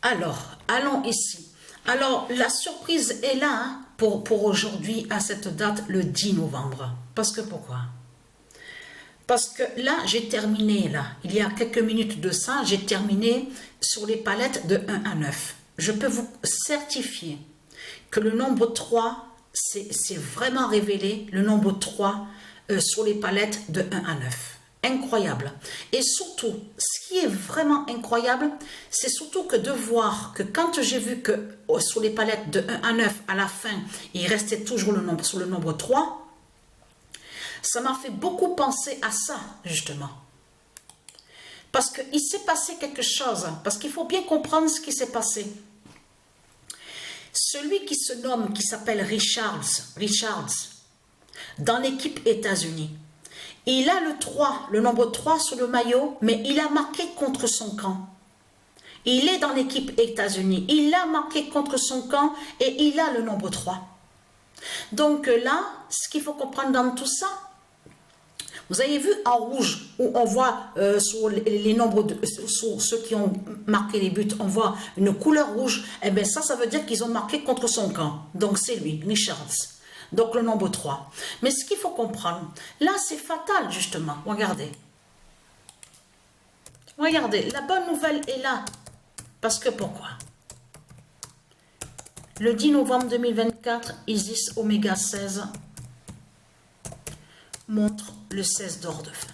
Alors, allons ici. Alors, la surprise est là hein, pour aujourd'hui, à cette date, le 10 novembre. Parce que pourquoi? Parce que là, j'ai terminé, là, il y a quelques minutes de ça, j'ai terminé sur les palettes de 1 à 9. Je peux vous certifier que le nombre 3, c'est vraiment révélé, le nombre 3 sur les palettes de 1 à 9. Incroyable. Et surtout, ce qui est vraiment incroyable, c'est surtout que de voir que quand j'ai vu que sur les palettes de 1 à 9, à la fin, il restait toujours le nombre sur le nombre 3, ça m'a fait beaucoup penser à ça, justement. Parce qu'il s'est passé quelque chose, parce qu'il faut bien comprendre ce qui s'est passé. Celui qui se nomme, qui s'appelle Richards, dans l'équipe États-Unis, il a le 3, le nombre 3 sur le maillot, mais il a marqué contre son camp. Il est dans l'équipe États-Unis, il a marqué contre son camp et il a le nombre 3. Donc là, ce qu'il faut comprendre dans tout ça, vous avez vu en rouge, où on voit sur les nombres, sur ceux qui ont marqué les buts, on voit une couleur rouge, et bien ça veut dire qu'ils ont marqué contre son camp. Donc c'est lui, Richards. Donc le nombre 3. Mais ce qu'il faut comprendre, là c'est fatal justement, regardez. Regardez, la bonne nouvelle est là. Parce que pourquoi? Le 10 novembre 2024, Isis Oméga 16 montre le 16 d'or de fin.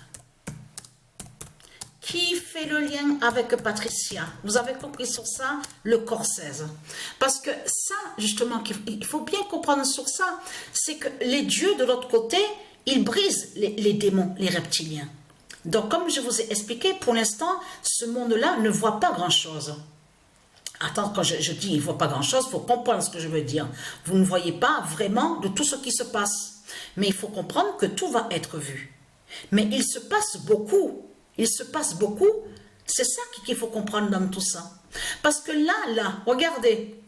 Qui fait le lien avec Patricia? Vous avez compris sur ça, le corps 16. Parce que ça, justement, il faut bien comprendre sur ça, c'est que les dieux de l'autre côté, ils brisent les démons, les reptiliens. Donc, comme je vous ai expliqué, pour l'instant, ce monde-là ne voit pas grand-chose. Attends, quand je dis il ne voit pas grand-chose, il faut comprendre ce que je veux dire. Vous ne voyez pas vraiment de tout ce qui se passe. Mais il faut comprendre que tout va être vu. Mais il se passe beaucoup. Il se passe beaucoup. C'est ça qu'il faut comprendre dans tout ça. Parce que là, regardez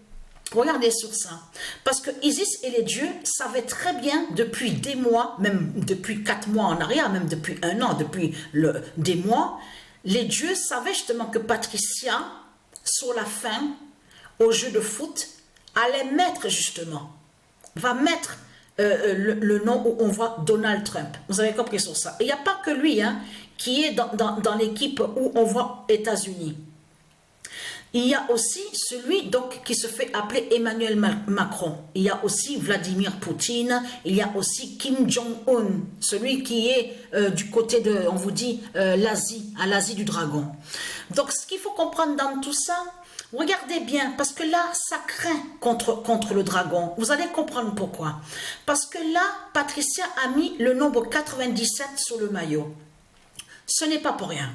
sur ça. Parce que Isis et les dieux savaient très bien depuis des mois, même depuis 4 mois en arrière, même depuis 1 an, depuis des mois, les dieux savaient justement que Patricia, sur la fin, au jeu de foot, allait mettre justement, va mettre le nom où on voit Donald Trump. Vous avez compris sur ça. Et il n'y a pas que lui hein, qui est dans l'équipe où on voit États-Unis. Il y a aussi celui donc qui se fait appeler Emmanuel Macron. Il y a aussi Vladimir Poutine. Il y a aussi Kim Jong-un, celui qui est du côté de, on vous dit, l'Asie, à l'Asie du dragon. Donc ce qu'il faut comprendre dans tout ça, regardez bien, parce que là, ça craint contre le dragon. Vous allez comprendre pourquoi. Parce que là, Patricia a mis le nombre 97 sur le maillot. Ce n'est pas pour rien.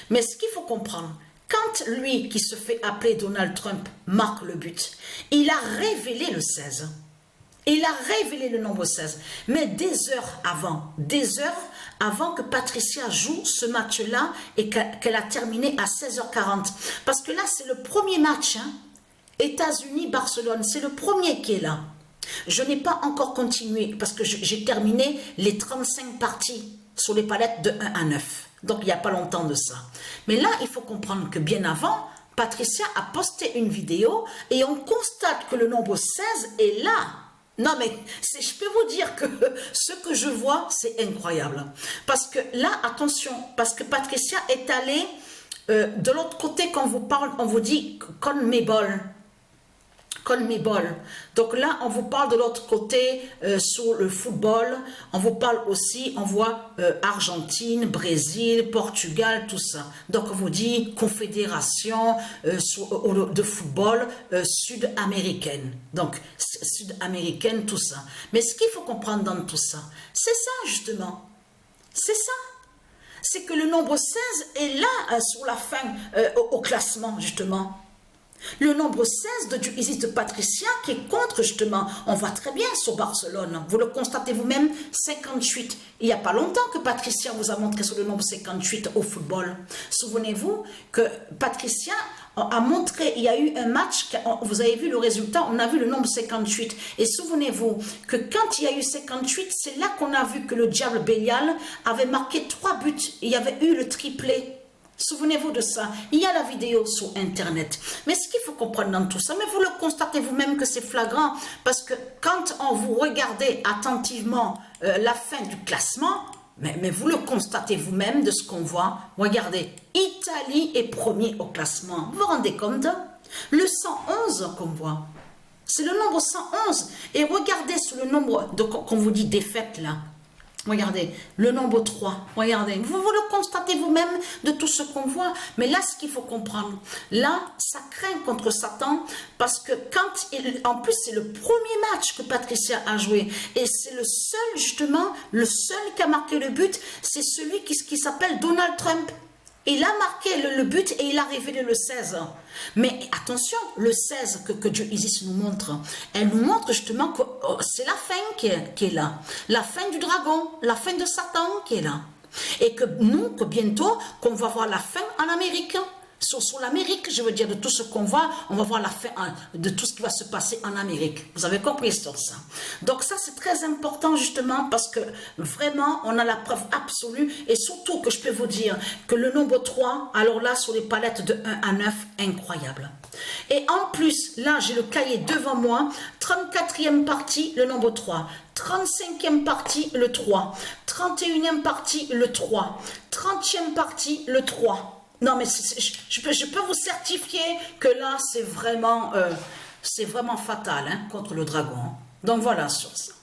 Mais ce qu'il faut comprendre, quand lui, qui se fait appeler Donald Trump, marque le but, il a révélé le 16. Il a révélé le nombre 16. Mais des heures avant que Patricia joue ce match-là et qu'elle a terminé à 16h40. Parce que là, c'est le premier match, hein, États-Unis-Barcelone. C'est le premier qui est là. Je n'ai pas encore continué parce que j'ai terminé les 35 parties sur les palettes de 1 à 9. Donc, il n'y a pas longtemps de ça. Mais là, il faut comprendre que bien avant, Patricia a posté une vidéo et on constate que le nombre 16 est là. Non, mais je peux vous dire que ce que je vois, c'est incroyable. Parce que là, attention, parce que Patricia est allée de l'autre côté, quand on vous parle, on vous dit CONMEBOL. Donc là, on vous parle de l'autre côté sur le football. On vous parle aussi, on voit Argentine, Brésil, Portugal, tout ça. Donc on vous dit confédération de football sud-américaine. Donc sud-américaine, tout ça. Mais ce qu'il faut comprendre dans tout ça, c'est ça justement. C'est ça. C'est que le nombre 16 est là sur la fin au classement justement. Le nombre 16 de Isis de Patricia qui est contre justement, on voit très bien sur Barcelone, vous le constatez vous-même, 58. Il n'y a pas longtemps que Patricia vous a montré sur le nombre 58 au football. Souvenez-vous que Patricia a montré, il y a eu un match, vous avez vu le résultat, on a vu le nombre 58. Et souvenez-vous que quand il y a eu 58, c'est là qu'on a vu que le diable Bélial avait marqué 3 buts. Il y avait eu le triplé. Souvenez-vous de ça. Il y a la vidéo sur Internet. Mais ce qu'il faut comprendre dans tout ça, mais vous le constatez vous-même que c'est flagrant, parce que quand on vous regardez attentivement la fin du classement, mais vous le constatez vous-même de ce qu'on voit. Regardez, Italie est premier au classement. Vous vous rendez compte? Le 111 qu'on voit, c'est le nombre 111. Et regardez sur le nombre, qu'on vous dit défaites là. Regardez, le nombre 3, regardez, vous le constatez vous-même de tout ce qu'on voit. Mais là, ce qu'il faut comprendre, là, ça craint contre Satan, parce que en plus, c'est le premier match que Patricia a joué, et c'est le seul, justement, le seul qui a marqué le but, c'est celui qui s'appelle Donald Trump. Il a marqué le but et il a révélé le 16. Mais attention, le 16 que Dieu Isis nous montre, elle nous montre justement que c'est la fin qui est là. La fin du dragon, la fin de Satan qui est là. Et que bientôt, qu'on va voir la fin en Amérique. Sur l'Amérique, je veux dire, de tout ce qu'on voit, on va voir la fin de tout ce qui va se passer en Amérique. Vous avez compris sur ça. Donc ça, c'est très important justement parce que vraiment, on a la preuve absolue et surtout que je peux vous dire que le nombre 3, alors là, sur les palettes de 1 à 9, incroyable. Et en plus, là, j'ai le cahier devant moi, 34e partie, le nombre 3. 35e partie, le 3. 31e partie, le 3. 30e partie, le 3. Non, mais je peux vous certifier que là, c'est vraiment fatal contre le dragon. Donc voilà sur ça.